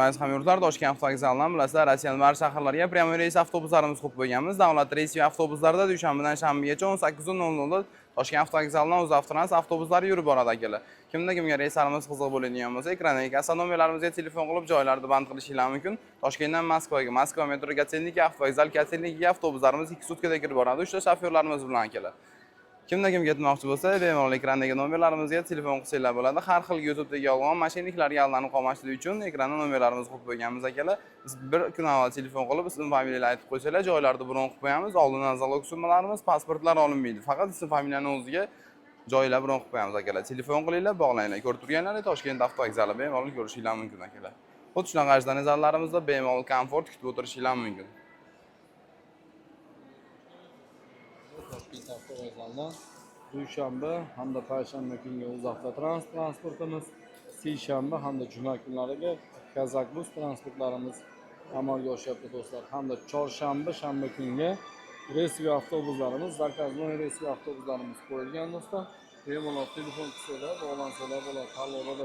Aziz hamyurtlar, Toshkent avtovokzalidan bilasizlar, Rossiyaning barcha shaharlariga premyer reys avtobuslarimiz ko'p bo'lganmiz. Davlat reysi avtobuslarda dushanbadan shanbagacha 18:00 da Toshkent avtovokzalidan UzAvtotrans avtobuslari yurib boradi akalar. Kimga reyslarimiz qiziq bo'ladigan bo'lsa, ekrandagi astronomiyalarımizga telefon qilib joylarni band qilishingiz mumkin. Toshkentdan Moskvaga, Moskva metro Gatseniki avtovokzal Gatseniki avtobuslarimiz 2 sutkada kirib boradi. 3 ta shofyorlarimiz bilan akalar. Kimga ketmoqchi bo'lsa, bemalol ekrandagi nomerlarimizga telefon qilsanglar bo'ladi. Har xil YouTube'dagi yolg'on mashinliklarga aldanib qolmaslik uchun ekranda nomerlarimiz qo'yib qo'yganmiz akalar. Biz bir kun avval telefon qilib, ism familiyani aytib qo'ysalar, joylarni bron qilib qo'yamiz. Oldindan zalog summalarimiz, pasportlar olinmaydi. Faqat ism familiyani o'ziga joylar bron qilib qo'yamiz akalar. Telefon qilinglar, bog'langlar. Ko'rib turganlaringiz Toshkent avtovokzali bemalol ko'rishingiz mumkin akalar. Xuddi shunaqa ajdonizalarimizda bemalol komfort kutib o'tirishingiz mumkin. Toshkent avtovokzalidan dushanba hamda payshanba kunga UzAvtotrans transportimiz, seshanba hamda juma kunlariga Kazakbus transportlarimiz amalga oshyapti do'stlar. Hamda chorshanba, shanba kunga reysiy avtobuslarimiz, zakaznoy reysiy avtobuslarimiz qo'yilgan do'stlar. Bemalol telefon qilsalar, bog'lansalar bo'ladi. Tanlovlar